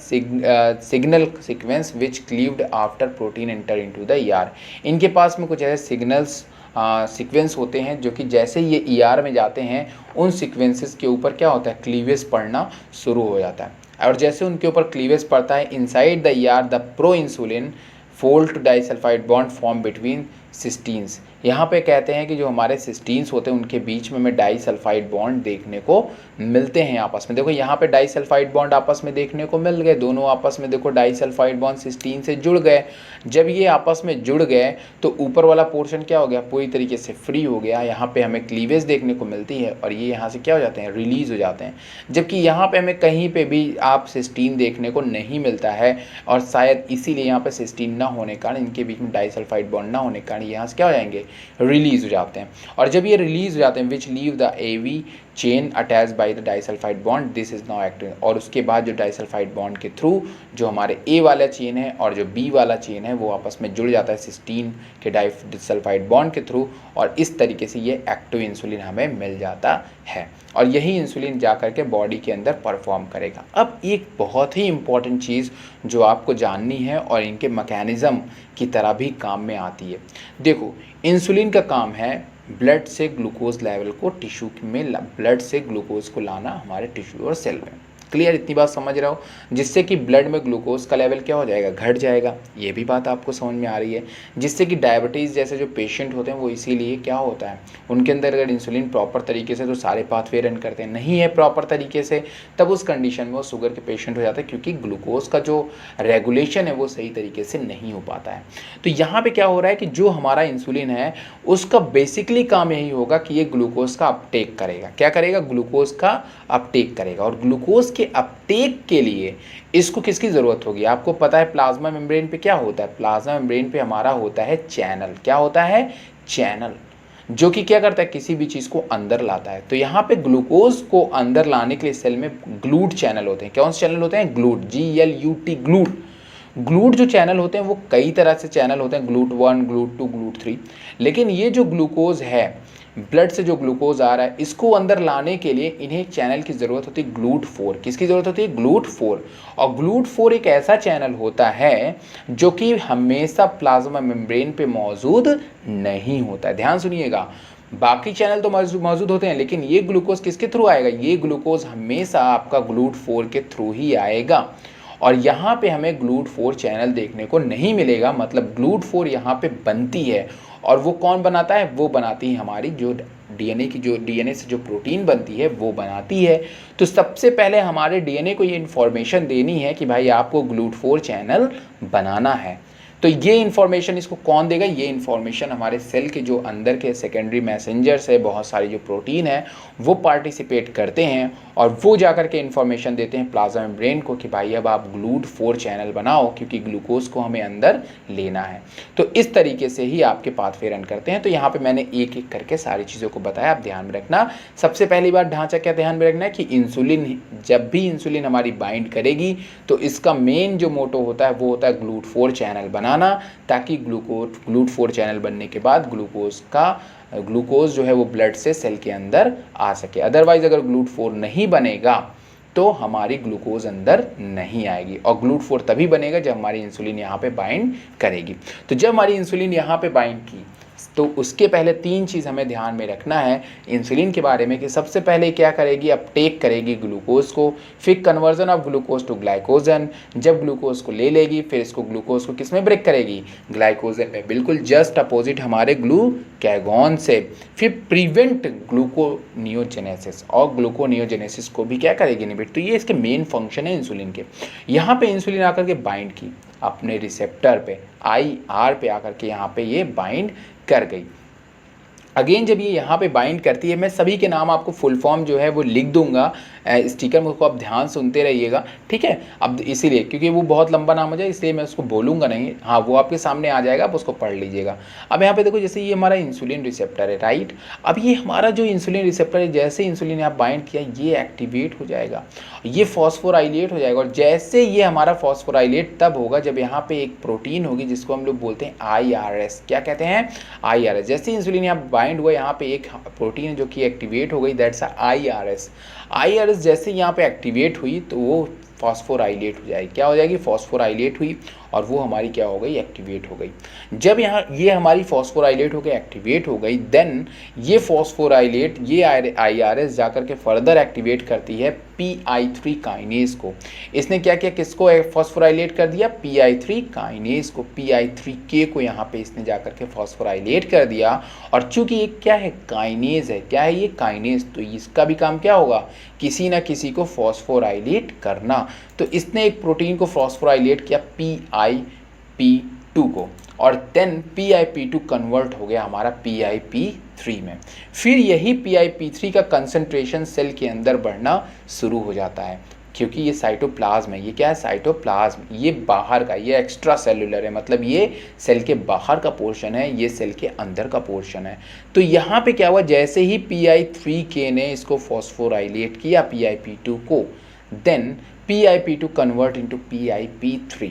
signal sequence which cleaved after protein enter into the ER. इनके पास में कुछ ऐसे सिग्नल्स सीक्वेंस होते हैं जो कि जैसे ये ईआर में जाते हैं उन सीक्वेंसेस के ऊपर क्या होता है, क्लीवेज पड़ना शुरू हो जाता है। और जैसे उनके ऊपर क्लीवेज पड़ता है, inside the ER the proinsulin fold two disulphide bond form between cysteines. यहाँ पे कहते हैं कि जो हमारे सिस्टीन्स होते हैं उनके बीच में हमें डाइसल्फाइड बॉन्ड देखने को मिलते हैं आपस में। देखो यहाँ पे डाइसल्फाइड बॉन्ड आपस में देखने को मिल गए, दोनों आपस में देखो डाइसल्फाइड बॉन्ड सिस्टीन से जुड़ गए। जब ये आपस में जुड़ गए तो ऊपर वाला पोर्शन क्या हो गया, पूरी तरीके से फ्री हो गया। यहाँ पे हमें क्लीवेज देखने को मिलती है और ये यहाँ से क्या हो जाते हैं, रिलीज़ हो जाते हैं। जबकि यहाँ पे हमें कहीं पे भी आप सिस्टीन देखने को नहीं मिलता है और शायद इसीलिए यहाँ पे सिस्टीन ना होने के कारण, इनके बीच में डाइसल्फाइड बॉन्ड ना होने के कारण यहाँ से क्या हो जाएंगे, रिलीज़ हो जाते हैं। और जब ये रिलीज़ हो जाते हैं which leave the A B chain attach by the disulphide bond this is now active. और उसके बाद जो डाइसल्फाइड बॉन्ड के थ्रू जो हमारे ए वाला चेन है और जो बी वाला चेन है वो आपस में जुड़ जाता है सिस्टीन के डाइसल्फाइड बॉन्ड के थ्रू, और इस तरीके से ये एक्टिव इंसुलिन हमें मिल जाता है। और यही इंसुलिन जा कर के बॉडी के अंदर परफॉर्म करेगा। अब एक बहुत ही इंपॉर्टेंट चीज़ जो आपको जाननी है और इनके मैकेनिज़्म की तरह भी काम में आती है। देखो, इंसुलिन का काम है ब्लड से ग्लूकोज लेवल को टिश्यू में, ब्लड से ग्लूकोज को लाना हमारे टिश्यू और सेल में। क्लियर, इतनी बात समझ रहे हो, जिससे कि ब्लड में ग्लूकोज का लेवल क्या हो जाएगा, घट जाएगा। ये भी बात आपको समझ में आ रही है। जिससे कि डायबिटीज़ जैसे जो पेशेंट होते हैं वो इसीलिए क्या होता है, उनके अंदर अगर इंसुलिन प्रॉपर तरीके से तो सारे पाथवे रन करते हैं, नहीं है प्रॉपर तरीके से, तब उस कंडीशन में वो शुगर के पेशेंट हो जाता है, क्योंकि ग्लूकोज का जो रेगुलेशन है वो सही तरीके से नहीं हो पाता है। तो यहाँ पर क्या हो रहा है कि जो हमारा इंसुलिन है उसका बेसिकली काम यही होगा कि ये ग्लूकोज का अपटेक करेगा। क्या करेगा, ग्लूकोज का अपटेक करेगा। और ग्लूकोज के अपटेक के लिए इसको किसकी ज़रूरत होगी, आपको पता है प्लाज्मा मेम्ब्रेन पे क्या होता है, प्लाज्मा मेम्ब्रेन पे हमारा होता है चैनल। क्या होता है, चैनल, जो कि क्या करता है, किसी भी चीज़ को अंदर लाता है। तो यहाँ पे ग्लूकोज को अंदर लाने के लिए सेल में ग्लूट चैनल होते हैं। कौन से चैनल होते हैं, ग्लूट, GLUT, ग्लूट। ग्लूट जो चैनल होते हैं वो कई तरह से चैनल होते हैं, ग्लूट 1, ग्लूट 2, ग्लूट 3। लेकिन ये जो ग्लूकोज है, ब्लड से जो ग्लूकोज आ रहा है, इसको अंदर लाने के लिए इन्हें एक चैनल की ज़रूरत होती है, ग्लूट 4। किसकी ज़रूरत होती है, ग्लूट 4। और ग्लूट 4 एक ऐसा चैनल होता है जो कि हमेशा प्लाज्मा मेम्ब्रेन पे मौजूद नहीं होता है। ध्यान सुनिएगा, बाकी चैनल तो मौजूद होते हैं, लेकिन ये ग्लूकोज किसके थ्रू आएगा, ये ग्लूकोज हमेशा आपका ग्लूट 4 के थ्रू ही आएगा। और यहाँ पे हमें ग्लूट 4 चैनल देखने को नहीं मिलेगा, मतलब ग्लूट 4 यहाँ पे बनती है। और वो कौन बनाता है, वो बनाती है हमारी जो डीएनए से जो प्रोटीन बनती है वो बनाती है। तो सबसे पहले हमारे डीएनए को ये इन्फॉर्मेशन देनी है कि भाई आपको ग्लूट 4 चैनल बनाना है। तो ये इन्फॉर्मेशन इसको कौन देगा, ये इन्फॉर्मेशन हमारे सेल के जो अंदर के सेकेंडरी मैसेंजर्स है, बहुत सारी जो प्रोटीन है वो पार्टिसिपेट करते हैं और वो जाकर के इन्फॉर्मेशन देते हैं प्लाज्मा मेम्ब्रेन को कि भाई अब आप ग्लूट 4 चैनल बनाओ, क्योंकि ग्लूकोज को हमें अंदर लेना है। तो इस तरीके से ही आपके पाथवे रन करते हैं। तो यहाँ पे मैंने एक एक करके सारी चीज़ों को बताया, आप ध्यान में रखना। सबसे पहली बात ढांचा क्या ध्यान में रखना है कि इंसुलिन, जब भी इंसुलिन हमारी बाइंड करेगी तो इसका मेन जो मोटो होता है वो होता है ग्लूट 4 चैनल बनाना, ताकि ग्लूट 4 चैनल बनने के बाद ग्लूकोज जो है वो ब्लड से सेल के अंदर आ सके। अदरवाइज अगर ग्लूट 4 नहीं बनेगा तो हमारी ग्लूकोज अंदर नहीं आएगी। और ग्लूट 4 तभी बनेगा जब हमारी इंसुलिन यहाँ पे बाइंड करेगी। तो जब हमारी इंसुलिन यहाँ पे बाइंड की तो उसके पहले 3 चीज़ हमें ध्यान में रखना है इंसुलिन के बारे में कि सबसे पहले क्या करेगी, अपटेक करेगी ग्लूकोज़ को, फिर conversion of glucose to glycogen. जब ग्लूकोज को ले लेगी फिर इसको ग्लूकोज को किस में ब्रेक करेगी, ग्लाइकोजन में, बिल्कुल जस्ट अपोजिट हमारे ग्लूकैगॉन से। फिर प्रिवेंट ग्लूकोनियोजेनेसिस, और ग्लूकोनियोजेनेसिस को भी क्या करेगी, इनहिबिट। तो ये इसके मेन फंक्शन है इंसुलिन के। यहाँ पे इंसुलिन आकर के बाइंड की अपने रिसेप्टर पे, IR पे आकर के यहाँ पे ये बाइंड कर गई। अगेन जब ये यहाँ पे बाइंड करती है, मैं सभी के नाम आपको फुल फॉर्म जो है वो लिख दूंगा स्टिकर में, उसको आप ध्यान सुनते रहिएगा, ठीक है। अब इसीलिए क्योंकि वो बहुत लंबा नाम हो जाए इसलिए मैं उसको बोलूँगा नहीं, हाँ वो आपके सामने आ जाएगा, आप उसको पढ़ लीजिएगा। अब यहाँ पे देखो, जैसे ये हमारा इंसुलिन रिसेप्टर है, राइट। अब ये हमारा जो इंसुलिन रिसेप्टर है, जैसे इंसुलिन यहाँ बाइंड किया ये एक्टिवेट हो जाएगा, ये फॉस्फोराइलेट हो जाएगा। और जैसे ये हमारा फॉस्फोराइलेट तब होगा जब यहाँ पे एक प्रोटीन होगी जिसको हम लोग बोलते हैं IRS। क्या कहते हैं, IRS। जैसे इंसुलिन यहाँ बाइंड हुआ, यहाँ पे एक प्रोटीन है जो कि एक्टिवेट हो गई, दैट्स IRS। IRS जैसे यहाँ पे एक्टिवेट हुई तो वो फॉस्फोराइलेट हो जाएगी। क्या हो जाएगी, फॉस्फोराइलेट हुई, और वो हमारी क्या हो गई, एक्टिवेट हो गई। जब यहाँ ये हमारी फॉस्फोराइलेट हो गई, एक्टिवेट हो गई, देन ये फॉस्फोराइलेट, ये IRS जाकर के फर्दर एक्टिवेट करती है PI3 काइनेज को। इसने क्या किया, किसको फॉस्फोराइलेट कर दिया, PI3 काइनेज को, PI3K को यहाँ पे इसने जाकर के फॉस्फोराइलेट कर दिया। और चूंकि ये क्या है, काइनेज है, क्या है ये, काइनेज, तो इसका भी काम क्या होगा, किसी ना किसी को फॉस्फोराइलेट करना। तो इसने एक प्रोटीन को फॉस्फोराइलेट किया PIP2 को, और देन PIP2 कन्वर्ट हो गया हमारा PIP3 में। फिर यही PIP3 का कंसंट्रेशन सेल के अंदर बढ़ना शुरू हो जाता है, क्योंकि ये साइटोप्लाज्म है। ये क्या है, साइटोप्लाज्म, ये बाहर का, ये एक्स्ट्रा सेलुलर है, मतलब ये सेल के बाहर का पोर्शन है, ये सेल के अंदर का पोर्शन है। तो यहाँ पे क्या हुआ, जैसे ही PI3K ने इसको फॉस्फोराइलेट किया PIP2 को, then PIP2 convert into PIP3,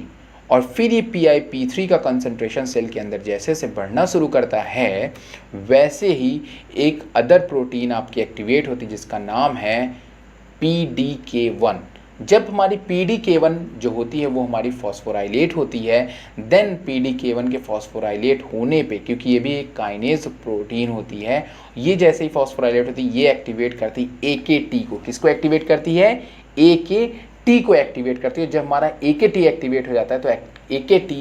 और फिर ये PIP3 का कंसंट्रेशन सेल के अंदर जैसे से बढ़ना शुरू करता है, वैसे ही एक अदर प्रोटीन आपकी एक्टिवेट होती है जिसका नाम है PDK1। जब हमारी PDK1 जो होती है वो हमारी फॉस्फोराइलेट होती है, देन PDK1 के फॉस्फोराइलेट होने पे, क्योंकि ये भी एक काइनेज प्रोटीन होती है, ये जैसे ही फॉस्फोराइलेट होती है ये एक्टिवेट करती AKT को। किसको एक्टिवेट करती है, AKT को एक्टिवेट करती है। जब हमारा AKT एक्टिवेट हो जाता है तो AKT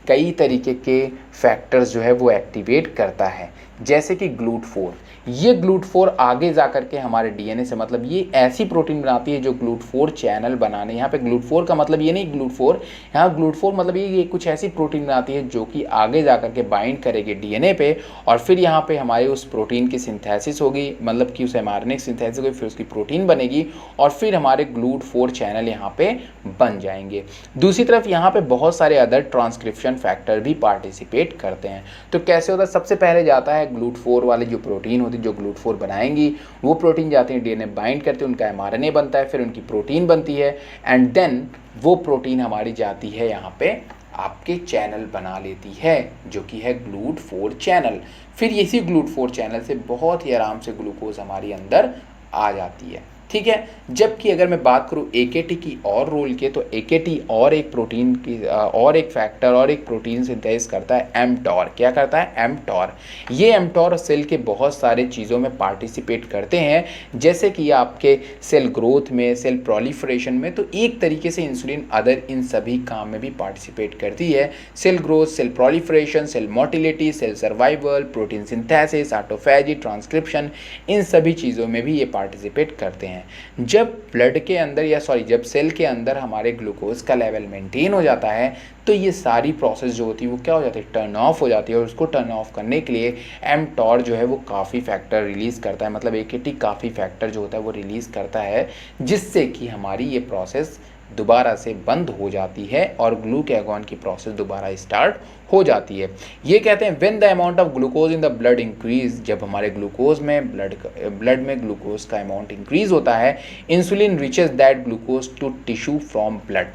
कई तरीके के फैक्टर्स जो है वो एक्टिवेट करता है, जैसे कि GLUT4। ये GLUT4 आगे जा कर के हमारे DNA से, मतलब ये ऐसी प्रोटीन बनाती है जो GLUT4 चैनल बनाने, यहाँ पे GLUT4 का मतलब ये नहीं GLUT4, यहाँ GLUT4 मतलब ये कुछ ऐसी प्रोटीन बनाती है जो कि आगे जा कर के बाइंड करेगी DNA पे, और फिर यहाँ पे हमारे उस प्रोटीन की सिंथेसिस होगी, मतलब कि उस mRNA की सिंथेसिस होगी, फिर उसकी प्रोटीन बनेगी, और फिर हमारे GLUT4 चैनल यहाँ पे बन जाएंगे। दूसरी तरफ यहाँ पे बहुत सारे अदर ट्रांसक्रिप्शन फैक्टर भी पार्टिसिपेट करते हैं। तो कैसे होता है, सबसे पहले जाता है GLUT4 वाले जो प्रोटीन होती है जो GLUT4 बनाएंगी, वो प्रोटीन जाते हैं DNA बाइंड करते हैं, उनका mRNA बनता है, फिर उनकी प्रोटीन बनती है, एंड देन वो प्रोटीन हमारी जाती है यहाँ पे आपके चैनल बना लेती है जो कि है GLUT4 चैनल। फिर इसी GLUT4 चैनल से बहुत ही आराम से ग्लूकोज हमारी अंदर आ जाती है, ठीक है। जबकि अगर मैं बात करूँ AKT की और रोल के, तो AKT और एक प्रोटीन की और एक फैक्टर और एक प्रोटीन सिंथेसिस करता है mTOR। क्या करता है, mTOR। ये mTOR सेल के बहुत सारे चीज़ों में पार्टिसिपेट करते हैं, जैसे कि आपके सेल ग्रोथ में, सेल प्रोलिफरेशन में। तो एक तरीके से इंसुलिन अदर इन सभी काम में भी पार्टिसिपेट करती है, cell growth, cell proliferation, cell motility, cell survival, protein synthesis, autophagy, transcription, इन सभी चीज़ों में भी ये पार्टिसिपेट करते हैं। जब ब्लड के अंदर जब सेल के अंदर हमारे ग्लूकोज का लेवल मेंटेन हो जाता है, तो ये सारी प्रोसेस जो होती है वो क्या हो जाती है, टर्न ऑफ हो जाती है। और उसको टर्न ऑफ करने के लिए mTOR जो है वो काफ़ी फैक्टर रिलीज़ करता है, मतलब AKT काफ़ी फैक्टर जो होता है वो रिलीज़ करता है, जिससे कि हमारी ये प्रोसेस दोबारा से बंद हो जाती है और ग्लूकैगॉन की प्रोसेस दोबारा स्टार्ट हो जाती है। ये कहते हैं when the amount of glucose in the blood increase, जब हमारे ग्लूकोज में ब्लड में ग्लूकोज का अमाउंट इंक्रीज होता है, insulin reaches that glucose to tissue from blood.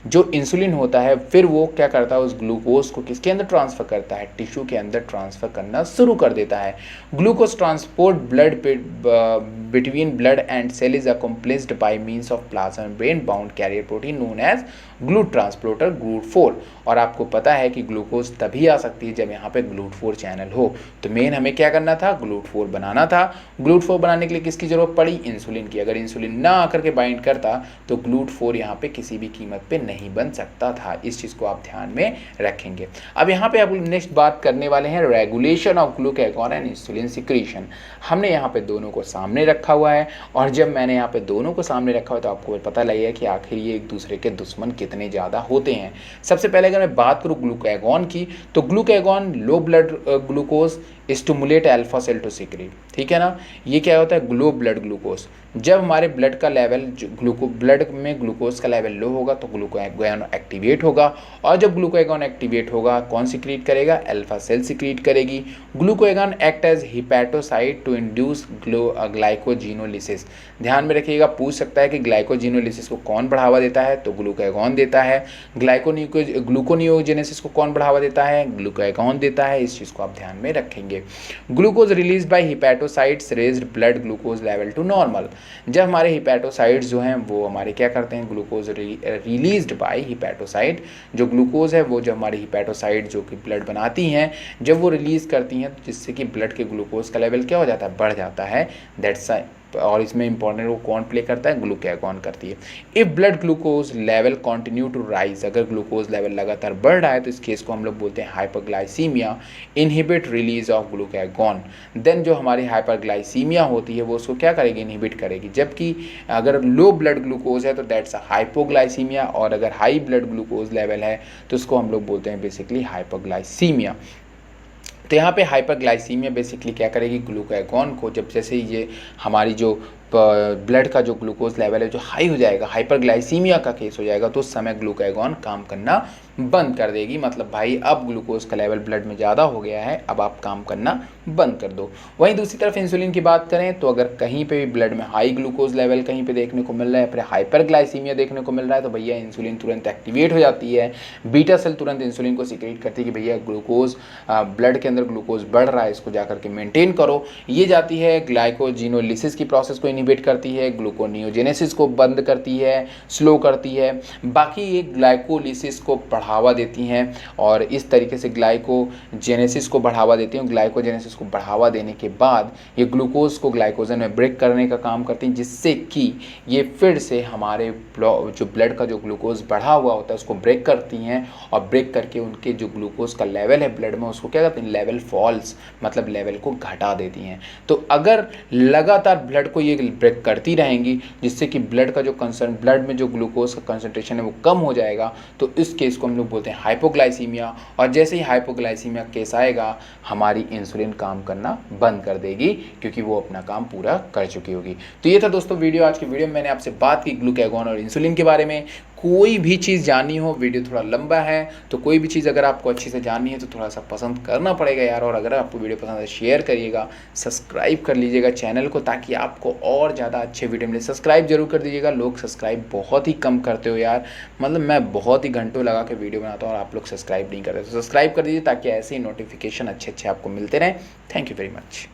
जो इंसुलिन होता है फिर वो क्या करता है, उस ग्लूकोज को किसके अंदर ट्रांसफ़र करता है, टिश्यू के अंदर ट्रांसफ़र करना शुरू कर देता है। Glucose transport blood between blood and cell is accomplished by means of plasma membrane bound carrier protein known as GLUT transporter GLUT4। और आपको पता है कि ग्लूकोज तभी आ सकती है जब यहाँ पे GLUT4 चैनल हो। तो मेन हमें क्या करना था, GLUT4 बनाना था। GLUT4 बनाने के लिए किसकी जरूरत पड़ी, इंसुलिन की। अगर इंसुलिन ना आकर के बाइंड करता तो GLUT4 यहाँ पे किसी भी कीमत पे नहीं बन सकता था। इस चीज़ को आप ध्यान में रखेंगे। अब यहाँ पे आप नेक्स्ट बात करने वाले हैं regulation of glucagon and insulin secretion. हमने यहाँ पे दोनों को सामने रखा हुआ है, और जब मैंने यहाँ पे दोनों को सामने रखा हुआ तो आपको पता लगेगा कि आखिर ये एक दूसरे के दुश्मन कितने ज़्यादा होते हैं। सबसे पहले अगर मैं बात करूँ ग्लूकागॉन की, तो glucagon low blood glucose stimulate alpha cell to secrete, ठीक है ना। ये क्या होता है, लो ब्लड ग्लूकोज। जब हमारे ब्लड का लेवल ब्लड में ग्लूकोज का लेवल लो होगा तो ग्लूकागॉन एक्टिवेट होगा, और जब ग्लूकागॉन एक्टिवेट होगा कौन सिक्रीट करेगा, अल्फा सेल सिक्रीट करेगी। Glucagon act as hepatocyte to induce glycogenolysis. ध्यान में रखिएगा, पूछ सकता है कि ग्लाइकोजिनोलिसिस को कौन बढ़ावा देता है, तो ग्लूकागॉन देता है। ग्लूकोनियोजेनेसिस को कौन बढ़ावा देता है, ग्लूकागॉन देता है। इस चीज़ को आप ध्यान में रखेंगे। Glucose release by hepatocytes raised blood glucose level to normal. जब हमारे हिपैटोसाइट्स जो हैं वो हमारे क्या करते हैं, ग्लूकोज रिलीज्ड बाय हिपैटोसाइट, जो ग्लूकोज है वो जब हमारी हिपैटोसाइट जो कि ब्लड बनाती हैं जब वो रिलीज़ करती हैं, तो जिससे कि ब्लड के ग्लूकोज का लेवल क्या हो जाता है, बढ़ जाता है। दैट्स और इसमें इंपॉर्टेंट रोल कौन प्ले करता है, ग्लूकागॉन करती है। If blood glucose level continue to rise, अगर ग्लूकोज लेवल लगातार बढ़ रहा है तो इस केस को हम लोग बोलते हैं hyperglycemia, inhibit release of glucagon. Then जो हमारी हाइपरग्लाइसीमिया होती है वो उसको क्या करेगी, इनहिबिट करेगी। जबकि अगर लो ब्लड ग्लूकोज है तो दैट्स हाइपोग्लाइसीमिया, और अगर हाई ब्लड ग्लूकोज लेवल है तो उसको हम लोग बोलते हैं बेसिकली हाइपरग्लाइसीमिया। तो यहाँ पे हाइपरग्लाइसीमिया बेसिकली क्या करेगी, ग्लूकागॉन को जब जैसे ये हमारी जो ब्लड का जो ग्लूकोज लेवल है जो हाई हो जाएगा, हाइपरग्लाइसीमिया का केस हो जाएगा, तो उस समय ग्लूकागॉन काम करना बंद कर देगी। मतलब भाई अब ग्लूकोज का लेवल ब्लड में ज़्यादा हो गया है, अब आप काम करना बंद कर दो। वहीं दूसरी तरफ इंसुलिन की बात करें तो अगर कहीं पे भी ब्लड में हाई ग्लूकोज लेवल कहीं पे देखने को मिल रहा है, फिर हाइपरग्लाइसीमिया देखने को मिल रहा है, तो भैया इंसुलिन तुरंत एक्टिवेट हो जाती है। बीटा सेल तुरंत इंसुलिन को सिक्रीट करती है कि भैया ग्लूकोज ब्लड के अंदर ग्लूकोज बढ़ रहा है, इसको जाकर के मेंटेन करो। ये जाती है ग्लाइकोजिनोलिसिस की प्रोसेस को इनहिबिट करती है, ग्लूकोनियोजेनेसिस को बंद करती है, स्लो करती है। बाकी ये ग्लाइकोलिसिस को बढ़ावा देती हैं, और इस तरीके से ग्लाइकोजेनेसिस को बढ़ावा देती हैं। ग्लाइकोजेनेसिस को बढ़ावा देने के बाद ये ग्लूकोज को ग्लाइकोजन में ब्रेक करने का काम करती हैं, जिससे कि ये फिर से हमारे जो ब्लड का जो ग्लूकोज बढ़ा हुआ होता है उसको ब्रेक करती हैं, और ब्रेक करके उनके जो ग्लूकोज का लेवल है ब्लड में उसको क्या करती हैं, लेवल फॉल्स, मतलब लेवल को घटा देती हैं। तो अगर लगातार ब्लड को ये ब्रेक करती रहेंगी, जिससे कि ब्लड का जो ब्लड में जो ग्लूकोज का कंसंट्रेशन है वो कम हो जाएगा, तो इस केस को हम लोग बोलते हैं हाइपोग्लाइसीमिया। और जैसे ही हाइपोग्लाइसीमिया केस आएगा, हमारी इंसुलिन काम करना बंद कर देगी, क्योंकि वो अपना काम पूरा कर चुकी होगी। तो ये था दोस्तों वीडियो। आज की वीडियो में मैंने आपसे बात की ग्लूकागॉन और इंसुलिन के बारे में। कोई भी चीज़ जाननी हो, वीडियो थोड़ा लंबा है, तो कोई भी चीज़ अगर आपको अच्छे से जाननी है तो थोड़ा सा पसंद करना पड़ेगा यार। और अगर आपको वीडियो पसंद है शेयर करिएगा, सब्सक्राइब कर लीजिएगा चैनल को, ताकि आपको और ज़्यादा अच्छे वीडियो मिले। सब्सक्राइब जरूर कर दीजिएगा, लोग सब्सक्राइब बहुत ही कम करते हो यार। मतलब मैं बहुत ही घंटों लगा के वीडियो बनाता हूँ और आप लोग सब्सक्राइब नहीं करते, तो सब्सक्राइब कर दीजिए ताकि ऐसे ही नोटिफिकेशन अच्छे अच्छे आपको मिलते रहें। Thank you very much.